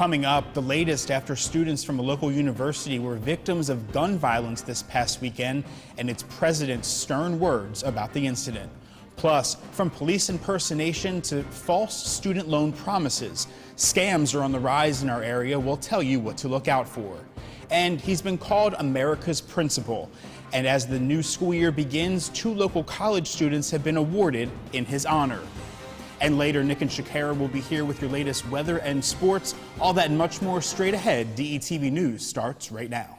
Coming up, the latest after students from a local university were victims of gun violence this past weekend and its president's stern words about the incident. Plus, from police impersonation to false student loan promises, scams are on the rise in our area. We'll tell you what to look out for. And he's been called America's principal. And as the new school year begins, 2 local college students have been awarded in his honor. And later, Nick and Shakara will be here with your latest weather and sports. All that and much more straight ahead. DETV News starts right now.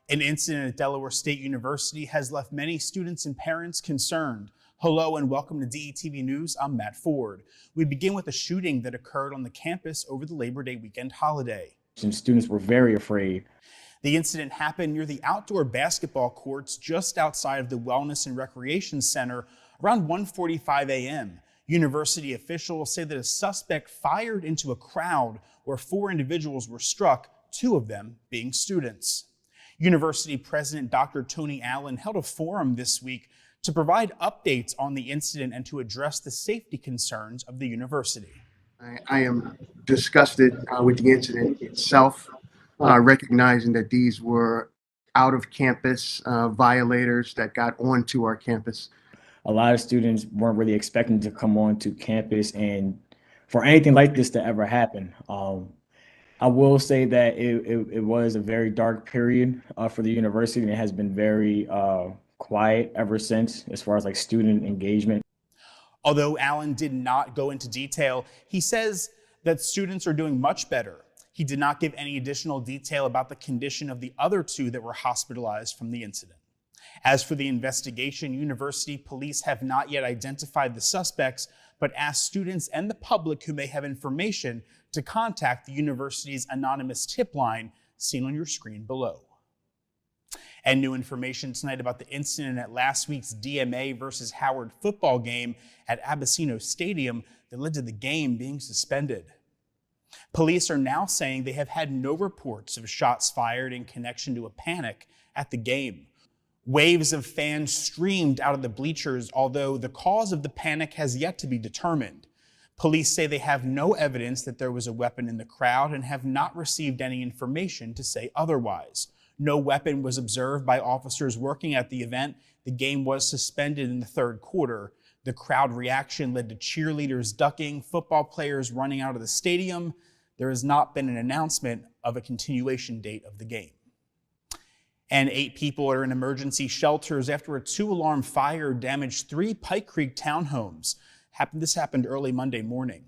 An incident at Delaware State University has left many students and parents concerned. Hello and welcome to DETV News. I'm Matt Ford. We begin with a shooting that occurred on the campus over the Labor Day weekend holiday. Some students were very afraid. The incident happened near the outdoor basketball courts just outside of the Wellness and Recreation Center around 1:45 a.m. University officials say that a suspect fired into a crowd where 4 individuals were struck, 2 of them being students. University President Dr. Tony Allen held a forum this week to provide updates on the incident and to address the safety concerns of the university. I am disgusted with the incident itself, recognizing that these were out-of-campus violators that got onto our campus. A lot of students weren't really expecting to come onto campus and for anything like this to ever happen. I will say that it was a very dark period for the university, and it has been very quiet ever since as far as like student engagement. Although Allen did not go into detail, he says that students are doing much better. He did not give any additional detail about the condition of the other 2 that were hospitalized from the incident. As for the investigation, university police have not yet identified the suspects, but asked students and the public who may have information to contact the university's anonymous tip line seen on your screen below. And new information tonight about the incident at last week's DMA versus Howard football game at Abasino Stadium that led to the game being suspended. Police are now saying they have had no reports of shots fired in connection to a panic at the game. Waves of fans streamed out of the bleachers, although the cause of the panic has yet to be determined. Police say they have no evidence that there was a weapon in the crowd and have not received any information to say otherwise. No weapon was observed by officers working at the event. The game was suspended in the 3rd quarter. The crowd reaction led to cheerleaders ducking, football players running out of the stadium. There has not been an announcement of a continuation date of the game. And 8 people are in emergency shelters after a 2-alarm fire damaged 3 Pike Creek townhomes. This happened early Monday morning.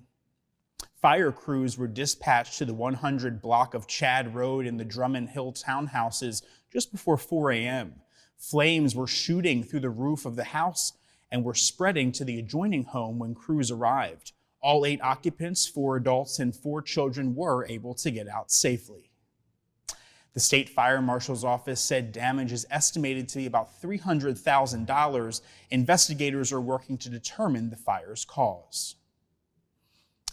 Fire crews were dispatched to the 100 block of Chad Road in the Drummond Hill townhouses just before 4 a.m. Flames were shooting through the roof of the house and were spreading to the adjoining home when crews arrived. All 8 occupants, 4 adults and 4 children, were able to get out safely. The state fire marshal's office said damage is estimated to be about $300,000. Investigators are working to determine the fire's cause.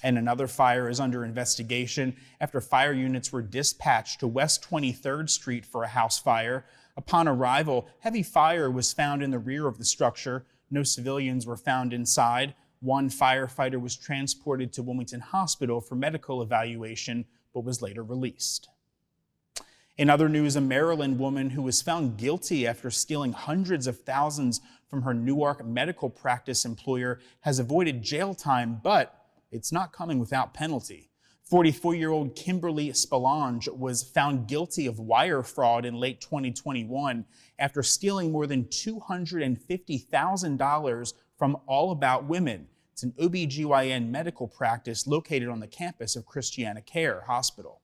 And another fire is under investigation after fire units were dispatched to West 23rd Street for a house fire. Upon arrival, heavy fire was found in the rear of the structure. No civilians were found inside. 1 firefighter was transported to Wilmington Hospital for medical evaluation, but was later released. In other news, a Maryland woman who was found guilty after stealing hundreds of thousands from her Newark medical practice employer has avoided jail time, but it's not coming without penalty. 44-year-old Kimberly Spallange was found guilty of wire fraud in late 2021 after stealing more than $250,000 from All About Women. It's an OBGYN medical practice located on the campus of Christiana Care Hospital.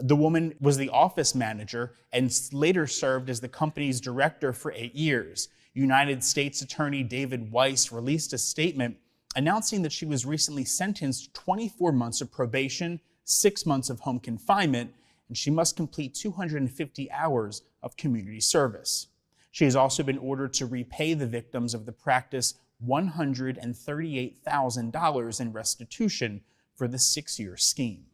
The woman was the office manager and later served as the company's director for 8 years. United States Attorney David Weiss released a statement announcing that she was recently sentenced to 24 months of probation, 6 months of home confinement, and she must complete 250 hours of community service. She has also been ordered to repay the victims of the practice $138,000 in restitution for the 6-year scheme.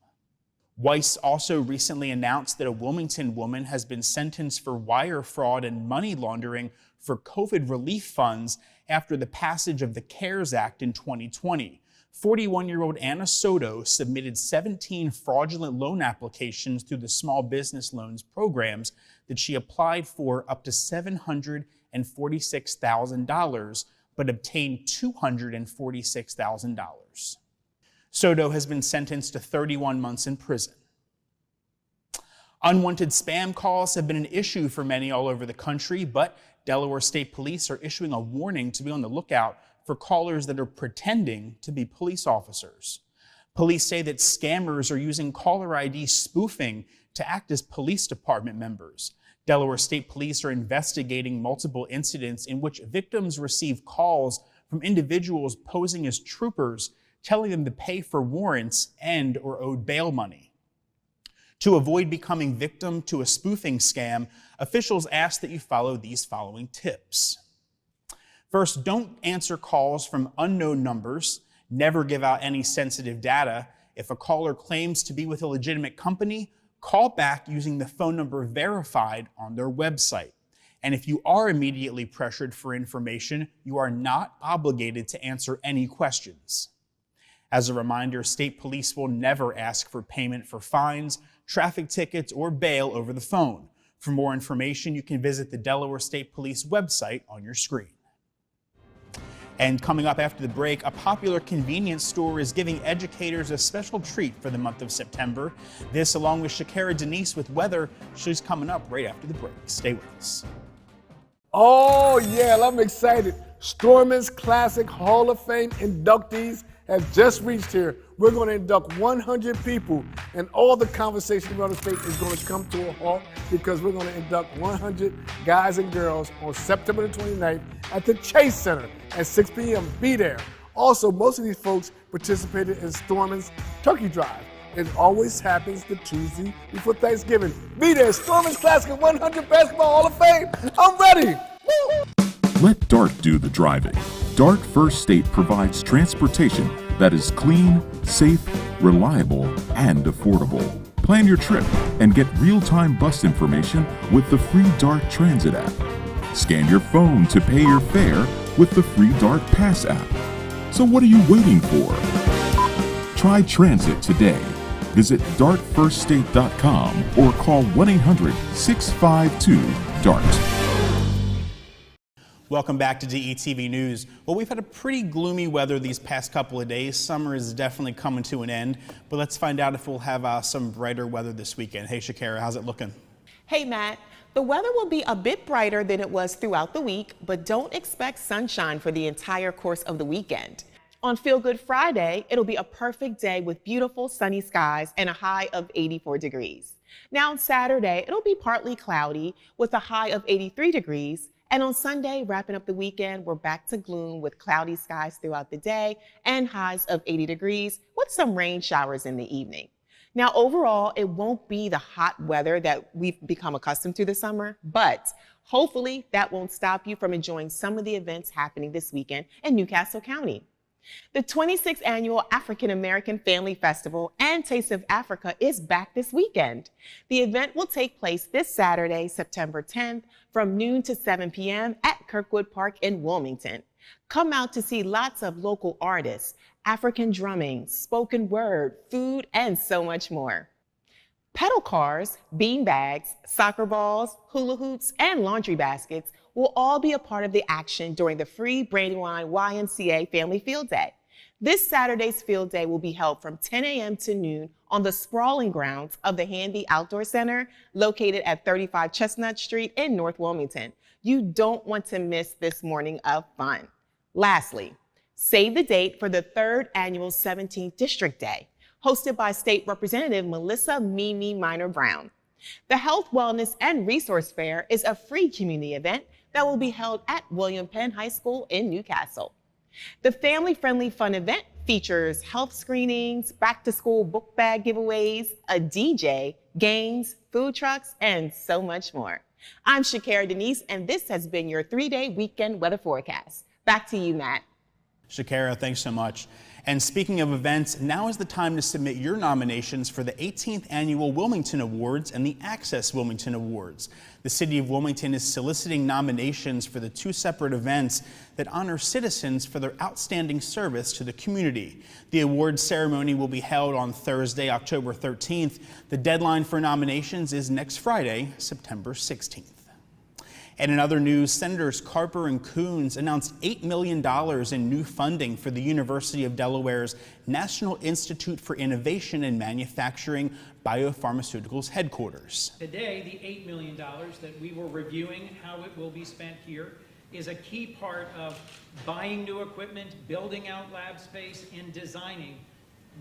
Weiss also recently announced that a Wilmington woman has been sentenced for wire fraud and money laundering for COVID relief funds after the passage of the CARES Act in 2020. 41-year-old Anna Soto submitted 17 fraudulent loan applications through the small business loans programs that she applied for up to $746,000, but obtained $246,000. Soto has been sentenced to 31 months in prison. Unwanted spam calls have been an issue for many all over the country, but Delaware State Police are issuing a warning to be on the lookout for callers that are pretending to be police officers. Police say that scammers are using caller ID spoofing to act as police department members. Delaware State Police are investigating multiple incidents in which victims receive calls from individuals posing as troopers, telling them to pay for warrants and or owed bail money. To avoid becoming victim to a spoofing scam, officials ask that you follow these following tips. First, don't answer calls from unknown numbers. Never give out any sensitive data. If a caller claims to be with a legitimate company, call back using the phone number verified on their website. And if you are immediately pressured for information, you are not obligated to answer any questions. As a reminder, state police will never ask for payment for fines, traffic tickets, or bail over the phone. For more information, you can visit the Delaware State Police website on your screen. And coming up after the break, a popular convenience store is giving educators a special treat for the month of September. This, along with Shakara Denise with weather, she's coming up right after the break. Stay with us. Oh, yeah, I'm excited. Storman's Classic Hall of Fame inductees have just reached here. We're going to induct 100 people, and all the conversation around the state is going to come to a halt because we're going to induct 100 guys and girls on September the 29th at the Chase Center at 6 p.m. Be there. Also, most of these folks participated in Storman's Turkey Drive. It always happens the Tuesday before Thanksgiving. Be there, Storman's Classic 100 Basketball Hall of Fame. I'm ready. Woo! Let DART do the driving. DART First State provides transportation that is clean, safe, reliable, and affordable. Plan your trip and get real-time bus information with the free DART Transit app. Scan your phone to pay your fare with the free DART Pass app. So what are you waiting for? Try transit today. Visit dartfirststate.com or call 1-800-652-DART. Welcome back to DETV News. Well, we've had a pretty gloomy weather these past couple of days. Summer is definitely coming to an end, but let's find out if we'll have some brighter weather this weekend. Hey, Shakara, how's it looking? Hey, Matt. The weather will be a bit brighter than it was throughout the week, but don't expect sunshine for the entire course of the weekend. On Feel Good Friday, it'll be a perfect day with beautiful sunny skies and a high of 84 degrees. Now on Saturday, it'll be partly cloudy with a high of 83 degrees. And on Sunday, wrapping up the weekend, we're back to gloom with cloudy skies throughout the day and highs of 80 degrees with some rain showers in the evening. Now, overall, it won't be the hot weather that we've become accustomed to this summer, but hopefully that won't stop you from enjoying some of the events happening this weekend in Newcastle County. The 26th Annual African American Family Festival and Taste of Africa is back this weekend. The event will take place this Saturday, September 10th, from noon to 7 p.m. at Kirkwood Park in Wilmington. Come out to see lots of local artists, African drumming, spoken word, food, and so much more. Pedal cars, bean bags, soccer balls, hula hoops, and laundry baskets will all be a part of the action during the free Brandywine YMCA Family Field Day. This Saturday's Field Day will be held from 10 a.m. to noon on the sprawling grounds of the Handy Outdoor Center located at 35 Chestnut Street in North Wilmington. You don't want to miss this morning of fun. Lastly, save the date for the 3rd Annual 17th District Day, hosted by State Representative Melissa Mimi Minor Brown. The Health, Wellness, and Resource Fair is a free community event that will be held at William Penn High School in Newcastle. The family-friendly fun event features health screenings, back-to-school book bag giveaways, a DJ, games, food trucks, and so much more. I'm Shakara Denise, and this has been your 3-day weekend weather forecast. Back to you, Matt. Shakara, thanks so much. And speaking of events, now is the time to submit your nominations for the 18th Annual Wilmington Awards and the Access Wilmington Awards. The City of Wilmington is soliciting nominations for the two separate events that honor citizens for their outstanding service to the community. The awards ceremony will be held on Thursday, October 13th. The deadline for nominations is next Friday, September 16th. And in other news, Senators Carper and Coons announced $8 million in new funding for the University of Delaware's National Institute for Innovation and Manufacturing Biopharmaceuticals headquarters. Today, the $8 million that we were reviewing how it will be spent here is a key part of buying new equipment, building out lab space, and designing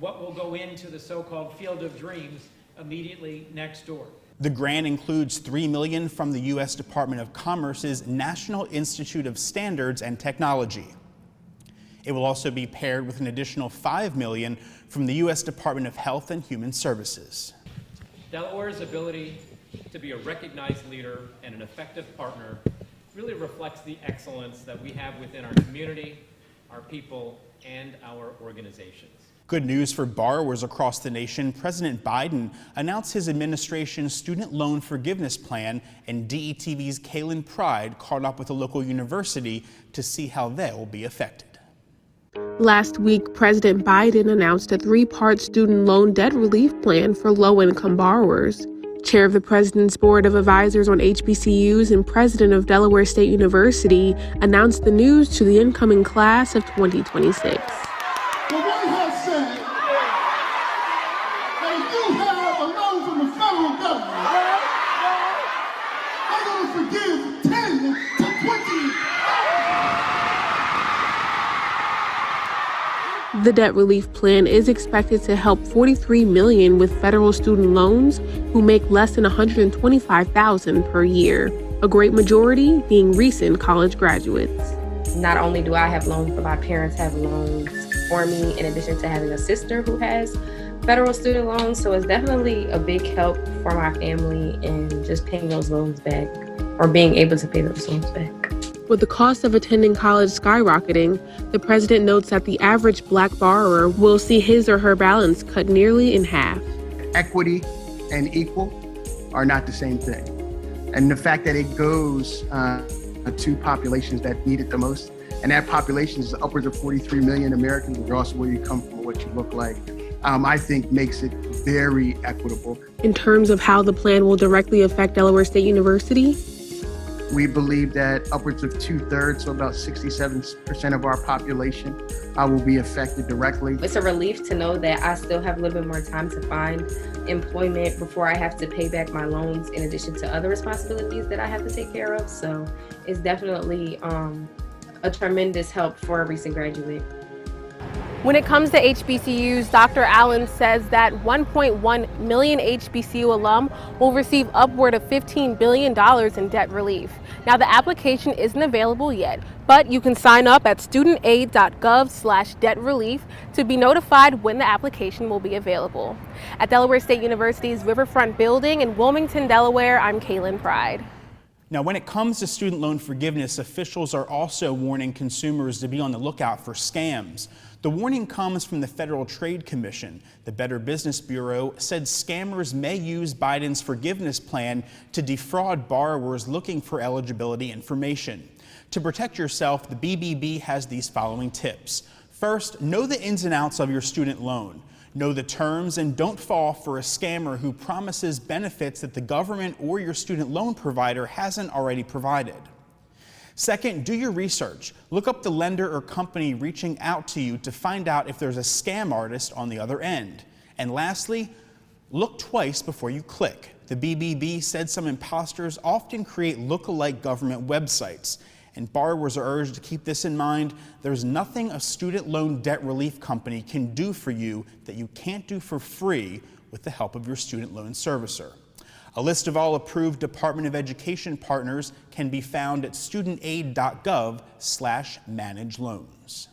what will go into the so-called Field of Dreams immediately next door. The grant includes $3 million from the U.S. Department of Commerce's National Institute of Standards and Technology. It will also be paired with an additional $5 million from the U.S. Department of Health and Human Services. Delaware's ability to be a recognized leader and an effective partner really reflects the excellence that we have within our community, our people, and our organizations. Good news for borrowers across the nation. President Biden announced his administration's student loan forgiveness plan, and DETV's Kaylin Pride caught up with a local university to see how they will be affected. Last week, President Biden announced a three-part student loan debt relief plan for low-income borrowers. Chair of the President's Board of Advisors on HBCUs and President of Delaware State University announced the news to the incoming class of 2026. The debt relief plan is expected to help 43 million with federal student loans who make less than $125,000 per year, a great majority being recent college graduates. Not only do I have loans, but my parents have loans for me, in addition to having a sister who has federal student loans. So it's definitely a big help for my family in just paying those loans back, or being able to pay those loans back. With the cost of attending college skyrocketing, the president notes that the average Black borrower will see his or her balance cut nearly in half. Equity and equal are not the same thing. And the fact that it goes to populations that need it the most, and that population is upwards of 43 million Americans, regardless of where you come from or what you look like, I think makes it very equitable. In terms of how the plan will directly affect Delaware State University, we believe that upwards of 2/3, so about 67% of our population will be affected directly. It's a relief to know that I still have a little bit more time to find employment before I have to pay back my loans, in addition to other responsibilities that I have to take care of. So it's definitely a tremendous help for a recent graduate. when it comes to HBCUs, Dr. Allen says that 1.1 million HBCU alum will receive upward of $15 billion in debt relief. Now, the application isn't available yet, but you can sign up at studentaid.gov/debt relief to be notified when the application will be available. At Delaware State University's Riverfront Building in Wilmington, Delaware, I'm Kaylin Pride. Now, when it comes to student loan forgiveness, officials are also warning consumers to be on the lookout for scams. The warning comes from the Federal Trade Commission. The Better Business Bureau said scammers may use Biden's forgiveness plan to defraud borrowers looking for eligibility information. To protect yourself, the BBB has these following tips. First, know the ins and outs of your student loan. Know the terms and don't fall for a scammer who promises benefits that the government or your student loan provider hasn't already provided. Second, do your research. Look up the lender or company reaching out to you to find out if there's a scam artist on the other end. And lastly, look twice before you click. The BBB said some imposters often create look-alike government websites, and borrowers are urged to keep this in mind. There's nothing a student loan debt relief company can do for you that you can't do for free with the help of your student loan servicer. A list of all approved Department of Education partners can be found at studentaid.gov/manage loans.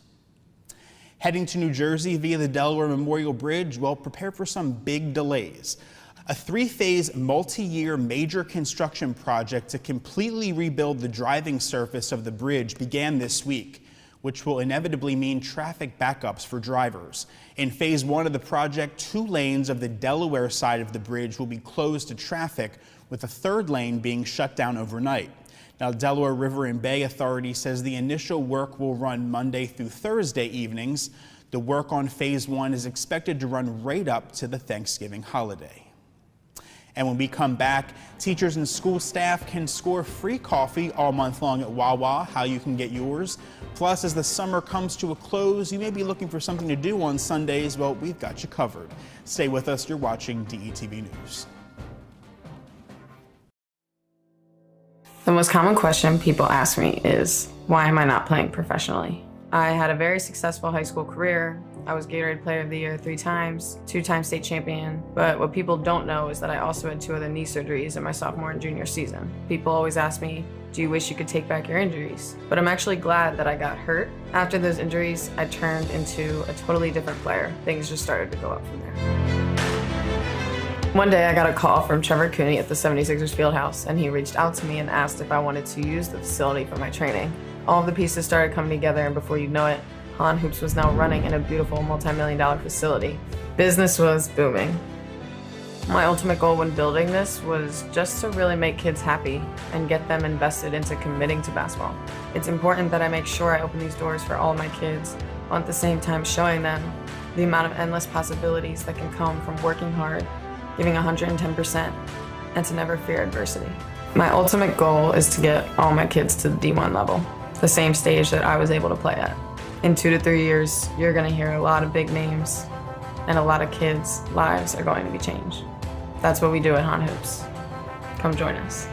Heading to New Jersey via the Delaware Memorial Bridge, well, prepare for some big delays. A three-phase, multi-year major construction project to completely rebuild the driving surface of the bridge began this week. which will inevitably mean traffic backups for drivers. In phase 1 of the project, 2 lanes of the Delaware side of the bridge will be closed to traffic, with a 3rd lane being shut down overnight. Now, Delaware River and Bay Authority says the initial work will run Monday through Thursday evenings. The work on phase 1 is expected to run right up to the Thanksgiving holiday. And when we come back, teachers and school staff can score free coffee all month long at Wawa. How you can get yours. Plus, as the summer comes to a close, you may be looking for something to do on Sundays. Well, we've got you covered. Stay with us. You're watching DETV News. The most common question people ask me is, why am I not playing professionally? I had a very successful high school career. I was Gatorade Player of the Year 3 times, 2-time state champion. But what people don't know is that I also had 2 other knee surgeries in my sophomore and junior season. People always ask me, do you wish you could take back your injuries? But I'm actually glad that I got hurt. After those injuries, I turned into a totally different player. Things just started to go up from there. One day I got a call from Trevor Cooney at the 76ers Fieldhouse, and he reached out to me and asked if I wanted to use the facility for my training. All of the pieces started coming together, and before you know it, Han Hoops was now running in a beautiful multi-million-dollar facility. Business was booming. My ultimate goal when building this was just to really make kids happy and get them invested into committing to basketball. It's important that I make sure I open these doors for all of my kids, while at the same time showing them the amount of endless possibilities that can come from working hard, giving 110%, and to never fear adversity. My ultimate goal is to get all my kids to the D1 level, the same stage that I was able to play at. In 2 to 3 years, you're gonna hear a lot of big names, and a lot of kids' lives are going to be changed. That's what we do at Han Hoops. Come join us.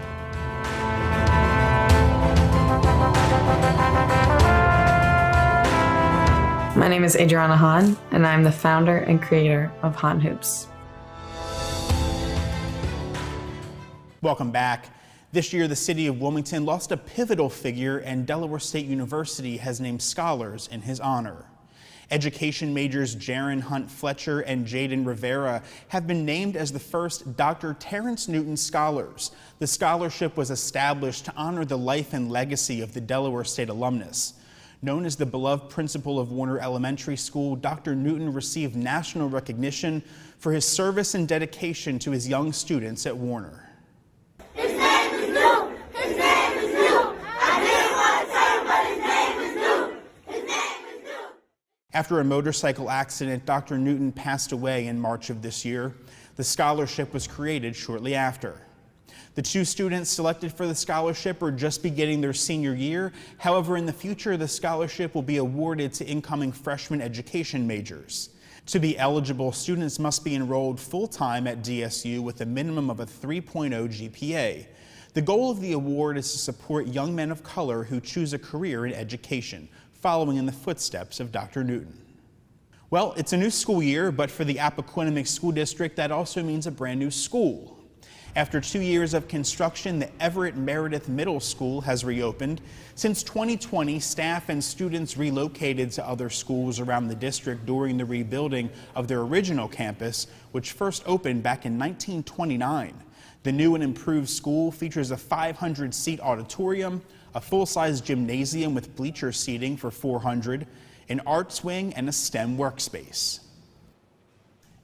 My name is Adriana Hahn, and I'm the founder and creator of Han Hoops. Welcome back. This year, the city of Wilmington lost a pivotal figure, and Delaware State University has named scholars in his honor. Education majors Jaron Hunt Fletcher and Jaden Rivera have been named as the first Dr. Terence Newton Scholars. The scholarship was established to honor the life and legacy of the Delaware State alumnus. Known as the beloved principal of Warner Elementary School, Dr. Newton received national recognition for his service and dedication to his young students at Warner. After a motorcycle accident, Dr. Newton passed away in March of this year. The scholarship was created shortly after. The 2 students selected for the scholarship are just beginning their senior year. However, in the future, the scholarship will be awarded to incoming freshman education majors. To be eligible, students must be enrolled full-time at DSU with a minimum of a 3.0 GPA. The goal of the award is to support young men of color who choose a career in education, following in the footsteps of Dr. Newton. Well, it's a new school year, but for the Appoquinimink School District, that also means a brand new school. After 2 years of construction, the Everett Meredith Middle School has reopened. Since 2020, staff and students relocated to other schools around the district during the rebuilding of their original campus, which first opened back in 1929. The new and improved school features a 500-seat auditorium, a full-size gymnasium with bleacher seating for 400, an arts wing, and a STEM workspace.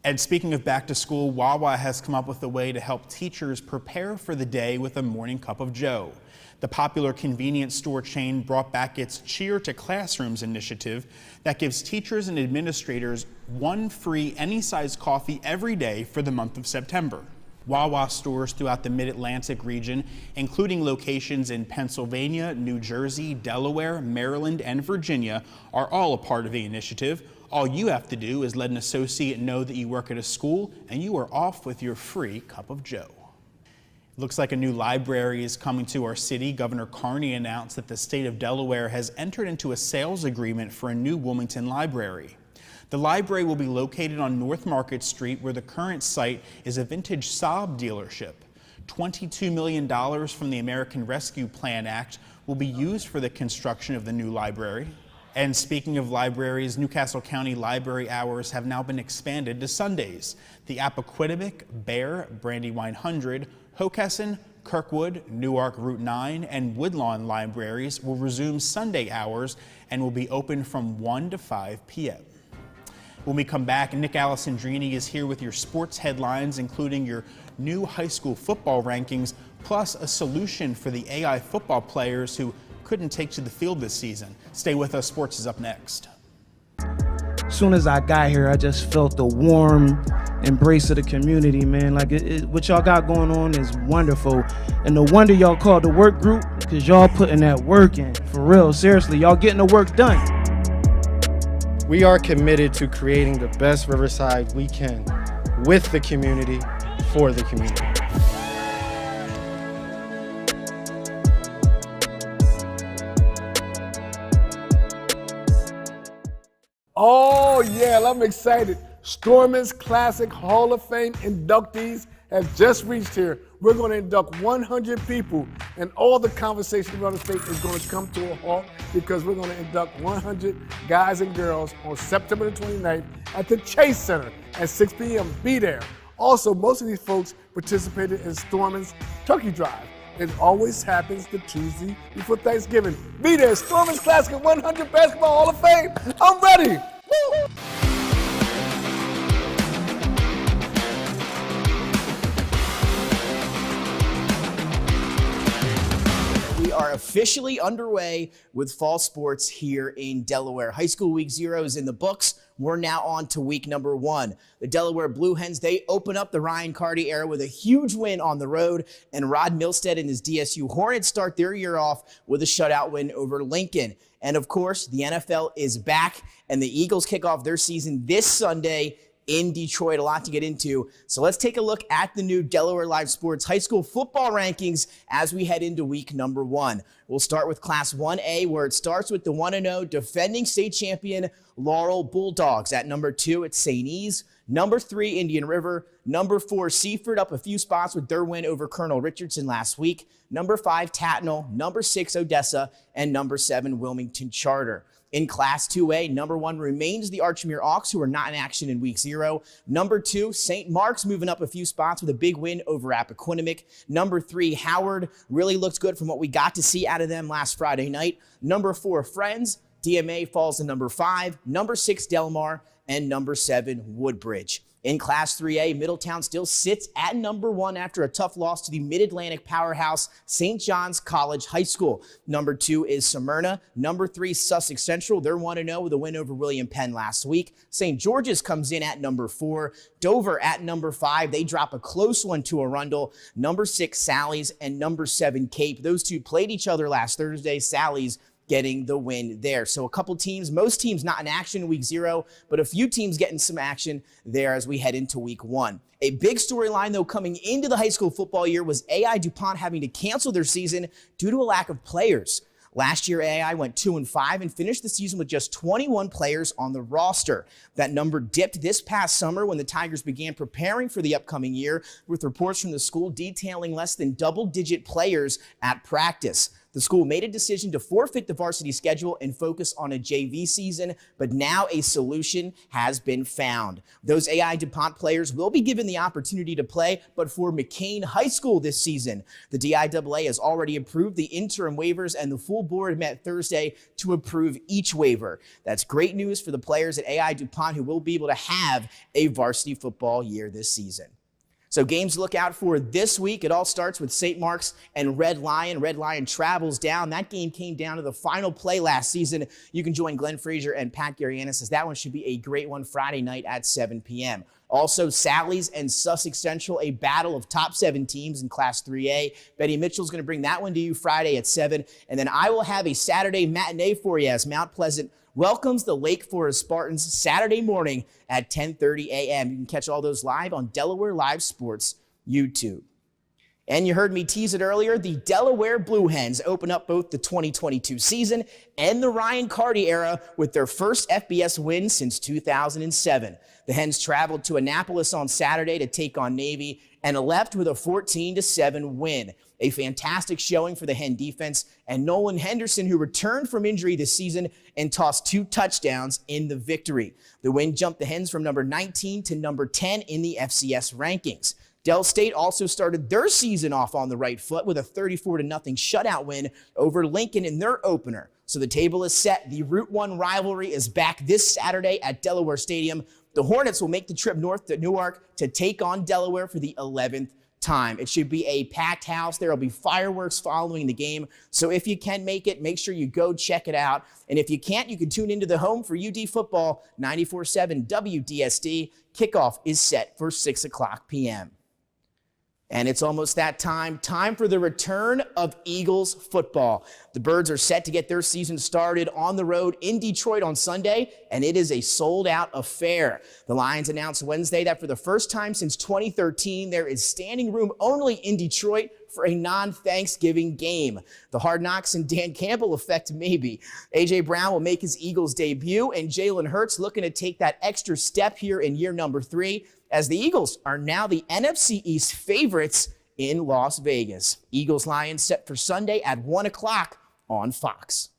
And speaking of back to school, Wawa has come up with a way to help teachers prepare for the day with a morning cup of joe. The popular convenience store chain brought back its Cheer to Classrooms initiative that gives teachers and administrators 1 free any-size coffee every day for the month of September. Wawa stores throughout the Mid-Atlantic region, including locations in Pennsylvania, New Jersey, Delaware, Maryland, and Virginia, are all a part of the initiative. All you have to do is let an associate know that you work at a school, and you are off with your free cup of joe. It looks like a new library is coming to our city. Governor Carney announced that the state of Delaware has entered into a sales agreement for a new Wilmington library. The library will be located on North Market Street, where the current site is a vintage Saab dealership. $22 million from the American Rescue Plan Act will be used for the construction of the new library. And speaking of libraries, Newcastle County library hours have now been expanded to Sundays. The Appoquinimink, Bear, Brandywine 100, Hockessin, Kirkwood, Newark Route 9, and Woodlawn libraries will resume Sunday hours and will be open from 1 to 5 p.m. When we come back, Nick Alessandrini is here with your sports headlines, including your new high school football rankings, plus a solution for the AI football players who couldn't take to the field this season. Stay with us. Sports is up next. As soon as I got here, I just felt the warm embrace of the community, man. Like, what y'all got going on is wonderful. And no wonder y'all called the work group, because y'all putting that work in. For real, seriously, y'all getting the work done. We are committed to creating the best Riverside we can with the community, for the community. Oh, yeah, I'm excited. Storman's Classic Hall of Fame inductees have just reached here. We're going to induct 100 people, and all the conversation around the state is going to come to a halt because we're going to induct 100 guys and girls on September the 29th at the Chase Center at 6 p.m. Be there. Also, most of these folks participated in Storman's Turkey Drive. It always happens the Tuesday before Thanksgiving. Be there, Storman's Classic 100 Basketball Hall of Fame. I'm ready. Woo! We are officially underway with fall sports here in Delaware. High school week 0 is in the books. We're now on to week number 1. The Delaware Blue Hens, they open up the Ryan Carty era with a huge win on the road, and Rod Milstead and his DSU Hornets start their year off with a shutout win over Lincoln. And of course, the NFL is back, and the Eagles kick off their season this Sunday in Detroit. A lot to get into. So let's take a look at the new Delaware Live Sports high school football rankings as we head into week number 1. We'll start with Class 1A, where it starts with the 1-0 defending state champion Laurel Bulldogs. At number 2, it's St. E's. Number 3, Indian River. Number 4, Seaford, up a few spots with their win over Colonel Richardson last week. Number 5, Tatnall. Number 6, Odessa. And number 7, Wilmington Charter. In Class 2A, number 1 remains the Archmere Hawks, who are not in action in week 0. Number 2, St. Mark's, moving up a few spots with a big win over Appoquinimink. Number 3, Howard, really looks good from what we got to see out of them last Friday night. Number 4, Friends. DMA falls to number 5. Number 6, Delmar. And number 7, Woodbridge. In Class 3A, Middletown still sits at number 1 after a tough loss to the Mid-Atlantic powerhouse St. John's College High School. Number 2 is Smyrna. Number 3, Sussex Central. They're 1-0 with a win over William Penn last week. St. George's comes in at number 4. Dover at number 5. They drop a close one to Arundel. Number 6, Sally's, and number 7, Cape. Those two played each other last Thursday. Sally's getting the win there. So a couple teams, most teams not in action in week 0, but a few teams getting some action there as we head into week 1. A big storyline, though, coming into the high school football year was AI DuPont having to cancel their season due to a lack of players. Last year, AI went 2-5 and finished the season with just 21 players on the roster. That number dipped this past summer when the Tigers began preparing for the upcoming year, with reports from the school detailing less than double-digit players at practice. The school made a decision to forfeit the varsity schedule and focus on a JV season, but now a solution has been found. Those AI DuPont players will be given the opportunity to play, but for McCain High School this season. The DIAA has already approved the interim waivers, and the full board met Thursday to approve each waiver. That's great news for the players at AI DuPont who will be able to have a varsity football year this season. So games to look out for this week. It all starts with St. Mark's and Red Lion. Red Lion travels down. That game came down to the final play last season. You can join Glenn Frazier and Pat Garianis, as that one should be a great one Friday night at 7 p.m. Also, Sally's and Sussex Central, a battle of top 7 teams in Class 3A. Betty Mitchell's going to bring that one to you Friday at 7. And then I will have a Saturday matinee for you as Mount Pleasant welcomes the Lake Forest Spartans Saturday morning at 10:30 a.m. You can catch all those live on Delaware Live Sports YouTube. And you heard me tease it earlier, the Delaware Blue Hens open up both the 2022 season and the Ryan Carty era with their first FBS win since 2007. The Hens traveled to Annapolis on Saturday to take on Navy and left with a 14-7 win. A fantastic showing for the Hen defense and Nolan Henderson, who returned from injury this season and tossed 2 touchdowns in the victory. The win jumped the Hens from number 19 to number 10 in the FCS rankings. Del State also started their season off on the right foot with a 34-0 shutout win over Lincoln in their opener. So the table is set. The Route 1 rivalry is back this Saturday at Delaware Stadium. The Hornets will make the trip north to Newark to take on Delaware for the 11th time. It should be a packed house. There will be fireworks following the game. So if you can make it, make sure you go check it out. And if you can't, you can tune into the home for UD football, 94.7 WDSD. Kickoff is set for 6 o'clock p.m. And it's almost that time for the return of Eagles football. The Birds are set to get their season started on the road in Detroit on Sunday, and it is a sold-out affair. The Lions announced Wednesday that for the first time since 2013, there is standing room only in Detroit for a non-Thanksgiving game. The Hard Knocks and Dan Campbell effect maybe. A.J. Brown will make his Eagles debut, and Jalen Hurts looking to take that extra step here in year number 3, as the Eagles are now the NFC East favorites in Las Vegas. Eagles-Lions set for Sunday at 1 o'clock on Fox.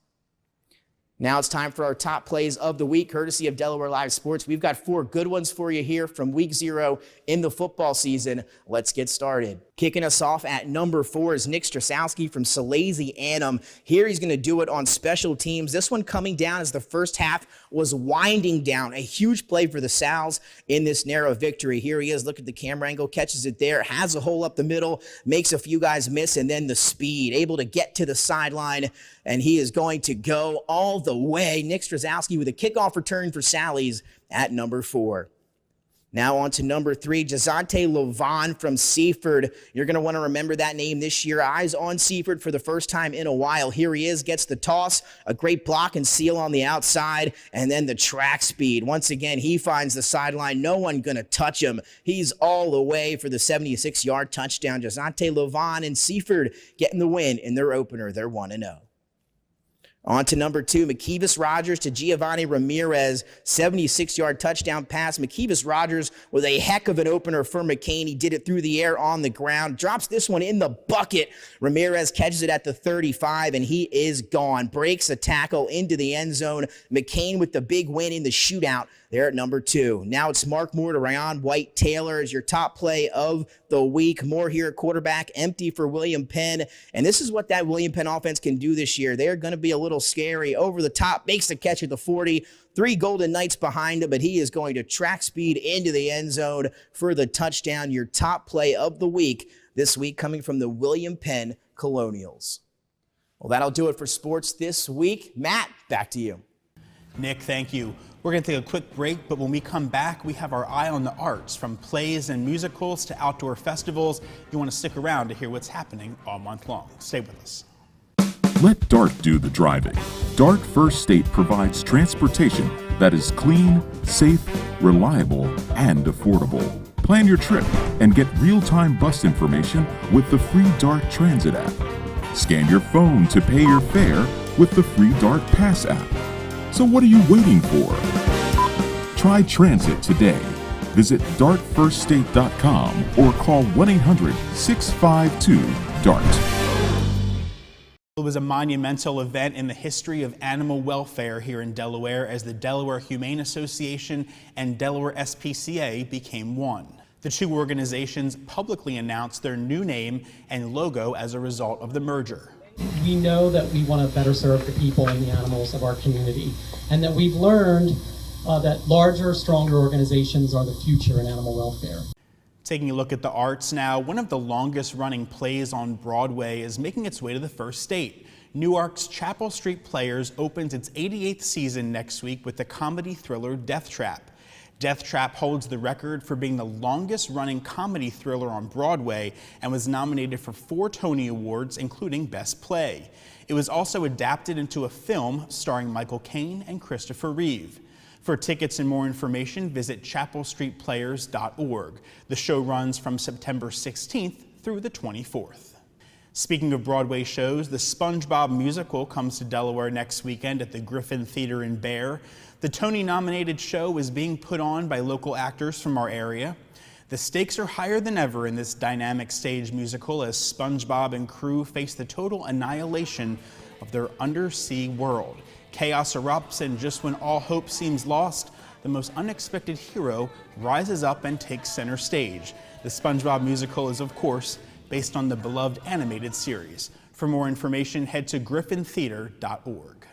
Now it's time for our top plays of the week, courtesy of Delaware Live Sports. We've got 4 good ones for you here from week 0 in the football season. Let's get started. Kicking us off at number 4 is Nick Strasowski from Salesi-Annam. Here he's going to do it on special teams. This one coming down as the first half was winding down. A huge play for the Sals in this narrow victory. Here he is. Look at the camera angle. Catches it there. Has a hole up the middle. Makes a few guys miss. And then the speed. Able to get to the sideline. And he is going to go all the way. Nick Strasowski with a kickoff return for Sally's at number 4. Now on to number 3, Jazante Lovan from Seaford. You're going to want to remember that name this year. Eyes on Seaford for the first time in a while. Here he is, gets the toss, a great block and seal on the outside, and then the track speed. Once again, he finds the sideline. No one going to touch him. He's all the way for the 76-yard touchdown. Jazante Lovan and Seaford getting the win in their opener. They're 1-0. On to number 2, McKevis Rogers to Giovanni Ramirez, 76-yard touchdown pass. McKevis Rogers with a heck of an opener for McCain. He did it through the air on the ground, drops this one in the bucket. Ramirez catches it at the 35, and he is gone. Breaks a tackle into the end zone. McCain with the big win in the shootout there at number 2. Now it's Mark Moore to Ryan White Taylor as your top play of the week. Moore here at quarterback, empty for William Penn. And this is what that William Penn offense can do this year. They're going to be a little scary. Over the top, makes the catch at the 40. 3 Golden Knights behind him, but he is going to track speed into the end zone for the touchdown. Your top play of the week this week coming from the William Penn Colonials. Well, that'll do it for sports this week. Matt, back to you. Nick, thank you. We're going to take a quick break, but when we come back, we have our eye on the arts, from plays and musicals to outdoor festivals. You want to stick around to hear what's happening all month long. Stay with us. Let DART do the driving. DART First State provides transportation that is clean, safe, reliable, and affordable. Plan your trip and get real-time bus information with the free DART Transit app. Scan your phone to pay your fare with the free DART Pass app. So what are you waiting for? Try transit today. Visit dartfirststate.com or call 1-800-652-DART. It was a monumental event in the history of animal welfare here in Delaware as the Delaware Humane Association and Delaware SPCA became one. The 2 organizations publicly announced their new name and logo as a result of the merger. We know that we want to better serve the people and the animals of our community, and that we've learned that larger, stronger organizations are the future in animal welfare. Taking a look at the arts now, one of the longest running plays on Broadway is making its way to the first state. Newark's Chapel Street Players opens its 88th season next week with the comedy thriller Deathtrap. Deathtrap holds the record for being the longest running comedy thriller on Broadway and was nominated for 4 Tony Awards, including Best Play. It was also adapted into a film starring Michael Caine and Christopher Reeve. For tickets and more information, visit chapelstreetplayers.org. The show runs from September 16th through the 24th. Speaking of Broadway shows, the SpongeBob Musical comes to Delaware next weekend at the Griffin Theater in Bear. The Tony-nominated show is being put on by local actors from our area. The stakes are higher than ever in this dynamic stage musical as SpongeBob and crew face the total annihilation of their undersea world. Chaos erupts, and just when all hope seems lost, the most unexpected hero rises up and takes center stage. The SpongeBob Musical is, of course, based on the beloved animated series. For more information, head to griffintheater.org.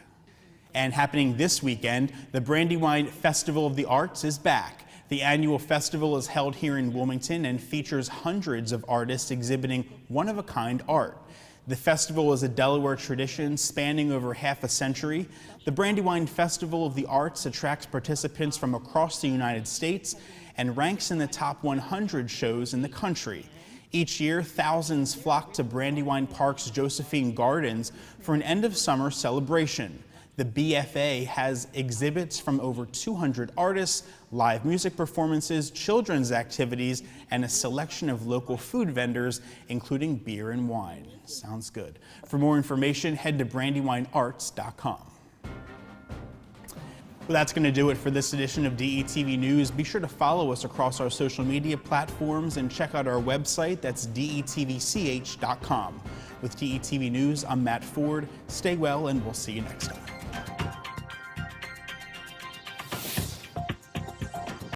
And happening this weekend, the Brandywine Festival of the Arts is back. The annual festival is held here in Wilmington and features hundreds of artists exhibiting one-of-a-kind art. The festival is a Delaware tradition spanning over half a century. The Brandywine Festival of the Arts attracts participants from across the United States and ranks in the top 100 shows in the country. Each year, thousands flock to Brandywine Park's Josephine Gardens for an end-of-summer celebration. The BFA has exhibits from over 200 artists, live music performances, children's activities, and a selection of local food vendors, including beer and wine. Sounds good. For more information, head to brandywinearts.com. Well, that's going to do it for this edition of DETV News. Be sure to follow us across our social media platforms and check out our website. That's detvch.com. With DETV News, I'm Matt Ford. Stay well, and we'll see you next time.